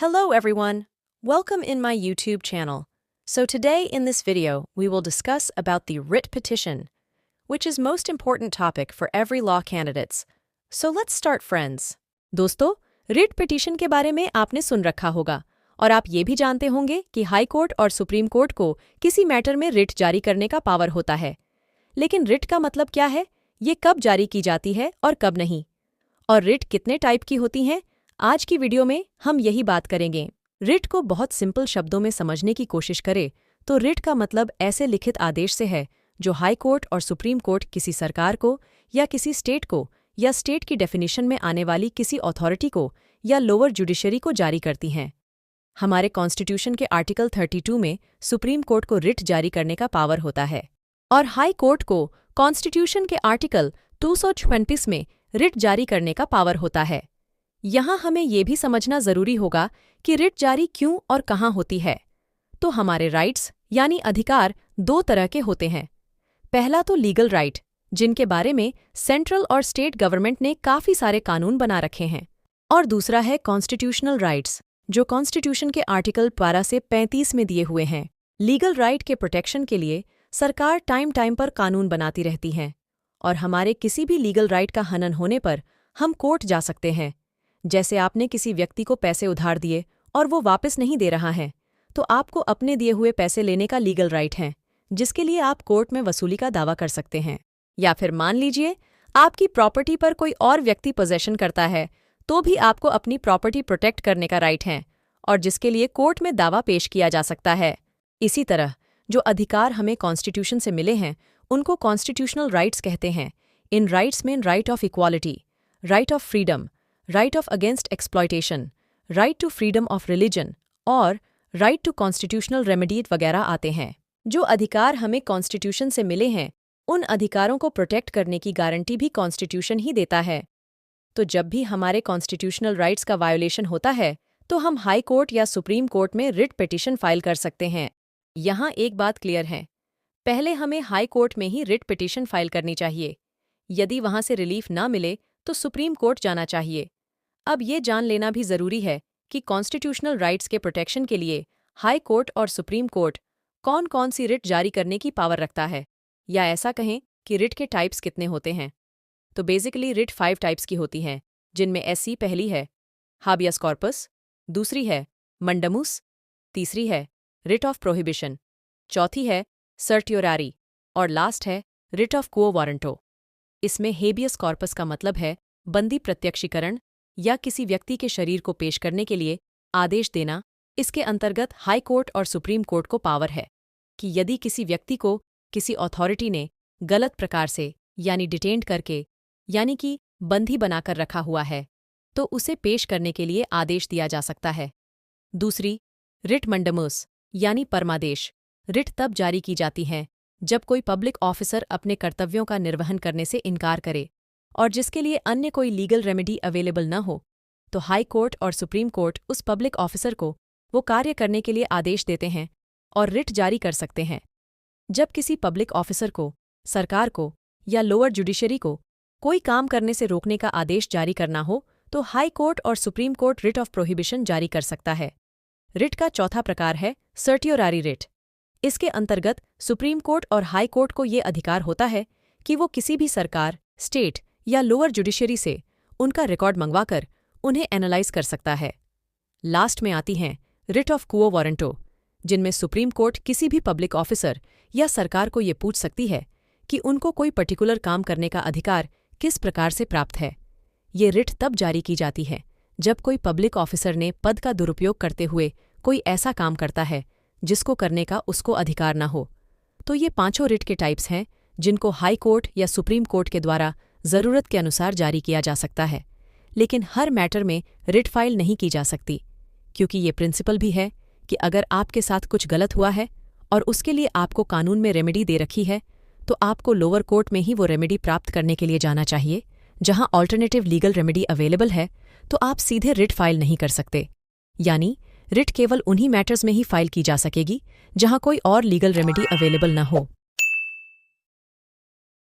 Hello everyone, welcome in my YouTube channel. So today in this video we will discuss about the writ petition, which is most important topic for every law candidates. So let's start friends. दोस्तों, writ petition के बारे में आपने सुन रखा होगा और आप ये भी जानते होंगे कि हाई कोर्ट और सुप्रीम कोर्ट को किसी मैटर में रिट जारी करने का पावर होता है। लेकिन रिट का मतलब क्या है, ये कब जारी की जाती है और कब नहीं, और रिट कितने टाइप की होती हैं, आज की वीडियो में हम यही बात करेंगे। रिट को बहुत सिंपल शब्दों में समझने की कोशिश करें तो रिट का मतलब ऐसे लिखित आदेश से है जो हाई कोर्ट और सुप्रीम कोर्ट किसी सरकार को या किसी स्टेट को या स्टेट की डेफिनेशन में आने वाली किसी अथॉरिटी को या लोअर जुडिशरी को जारी करती हैं। हमारे कॉन्स्टिट्यूशन के आर्टिकल 32 में सुप्रीम कोर्ट को रिट जारी करने का पावर होता है और हाई कोर्ट को कॉन्स्टिट्यूशन के आर्टिकल 226 में रिट जारी करने का पावर होता है। यहाँ हमें ये भी समझना जरूरी होगा कि रिट जारी क्यों और कहाँ होती है। तो हमारे राइट्स यानी अधिकार दो तरह के होते हैं। पहला तो लीगल राइट, जिनके बारे में सेंट्रल और स्टेट गवर्नमेंट ने काफ़ी सारे कानून बना रखे हैं, और दूसरा है कॉन्स्टिट्यूशनल राइट्स, जो कॉन्स्टिट्यूशन के आर्टिकल 12 से 35 में दिए हुए हैं। लीगल राइट के प्रोटेक्शन के लिए सरकार टाइम टाइम पर कानून बनाती रहती है और हमारे किसी भी लीगल राइट का हनन होने पर हम कोर्ट जा सकते हैं। जैसे आपने किसी व्यक्ति को पैसे उधार दिए और वो वापस नहीं दे रहा है, तो आपको अपने दिए हुए पैसे लेने का लीगल राइट है, जिसके लिए आप कोर्ट में वसूली का दावा कर सकते हैं। या फिर मान लीजिए आपकी प्रॉपर्टी पर कोई और व्यक्ति पोजेशन करता है, तो भी आपको अपनी प्रॉपर्टी प्रोटेक्ट करने का राइट है और जिसके लिए कोर्ट में दावा पेश किया जा सकता है। इसी तरह जो अधिकार हमें कॉन्स्टिट्यूशन से मिले हैं उनको कॉन्स्टिट्यूशनल राइट्स कहते हैं। इन राइट्स में right of equality, right of freedom, right of against exploitation, right to freedom of religion और राइट टू कॉन्स्टिट्यूशनल रेमेडी वगैरह आते हैं। जो अधिकार हमें कॉन्स्टिट्यूशन से मिले हैं उन अधिकारों को प्रोटेक्ट करने की गारंटी भी कॉन्स्टिट्यूशन ही देता है। तो जब भी हमारे कॉन्स्टिट्यूशनल राइट्स का वायोलेशन होता है तो हम हाई कोर्ट या सुप्रीम कोर्ट में रिट पिटीशन फाइल कर सकते हैं। यहाँ एक बात क्लियर है, पहले हमें हाई कोर्ट में ही रिट पिटीशन फाइल करनी चाहिए। यदि वहाँ से रिलीफ ना मिले तो सुप्रीम कोर्ट जाना चाहिए। अब ये जान लेना भी ज़रूरी है कि कॉन्स्टिट्यूशनल राइट्स के प्रोटेक्शन के लिए हाई कोर्ट और सुप्रीम कोर्ट कौन कौन सी रिट जारी करने की पावर रखता है, या ऐसा कहें कि रिट के टाइप्स कितने होते हैं। तो बेसिकली रिट 5 टाइप्स की होती हैं, जिनमें एससी पहली है, हाबियस कॉर्पस दूसरी है, मंडमुस तीसरी है, रिट ऑफ प्रोहिबिशन चौथी है, सर्टियोरारी और लास्ट है रिट ऑफ क्वो वारंटो। इसमें हेबियस कॉर्पस का मतलब है बंदी प्रत्यक्षीकरण या किसी व्यक्ति के शरीर को पेश करने के लिए आदेश देना। इसके अंतर्गत हाई कोर्ट और सुप्रीम कोर्ट को पावर है कि यदि किसी व्यक्ति को किसी अथॉरिटी ने गलत प्रकार से यानी डिटेंड करके यानी कि बंदी बनाकर रखा हुआ है तो उसे पेश करने के लिए आदेश दिया जा सकता है। दूसरी रिट मंडमस यानी परमादेश। रिट तब जारी की जाती है जब कोई पब्लिक ऑफिसर अपने कर्तव्यों का निर्वहन करने से इनकार करे और जिसके लिए अन्य कोई लीगल रेमेडी अवेलेबल न हो, तो हाई कोर्ट और सुप्रीम कोर्ट उस पब्लिक ऑफिसर को वो कार्य करने के लिए आदेश देते हैं और रिट जारी कर सकते हैं। जब किसी पब्लिक ऑफिसर को, सरकार को या लोअर जुडिशरी को कोई काम करने से रोकने का आदेश जारी करना हो तो हाई कोर्ट और supreme court writ of prohibition जारी कर सकता है। रिट का चौथा प्रकार है सर्टियोरारी रिट। इसके अंतर्गत सुप्रीम कोर्ट और हाई कोर्ट को ये अधिकार होता है कि वो किसी भी सरकार, स्टेट या लोअर जुडिशरी से उनका रिकॉर्ड मंगवाकर उन्हें एनालाइज कर सकता है। लास्ट में आती हैं रिट ऑफ क्वो वारंटो, जिनमें सुप्रीम कोर्ट किसी भी पब्लिक ऑफिसर या सरकार को ये पूछ सकती है कि उनको कोई पर्टिकुलर काम करने का अधिकार किस प्रकार से प्राप्त है। ये रिट तब जारी की जाती है जब कोई पब्लिक ऑफिसर ने पद का दुरुपयोग करते हुए कोई ऐसा काम करता है जिसको करने का उसको अधिकार न हो। तो ये पांचों रिट के टाइप्स हैं जिनको हाई कोर्ट या सुप्रीम कोर्ट के द्वारा ज़रूरत के अनुसार जारी किया जा सकता है। लेकिन हर मैटर में रिट फाइल नहीं की जा सकती, क्योंकि ये प्रिंसिपल भी है कि अगर आपके साथ कुछ गलत हुआ है और उसके लिए आपको कानून में रेमेडी दे रखी है तो आपको लोअर कोर्ट में ही वो रेमेडी प्राप्त करने के लिए जाना चाहिए। जहां ऑल्टरनेटिव लीगल रेमेडी अवेलेबल है तो आप सीधे रिट फाइल नहीं कर सकते, यानी रिट केवल उन्हीं मैटर्स में ही फाइल की जा सकेगी जहां कोई और लीगल रेमेडी अवेलेबल न हो।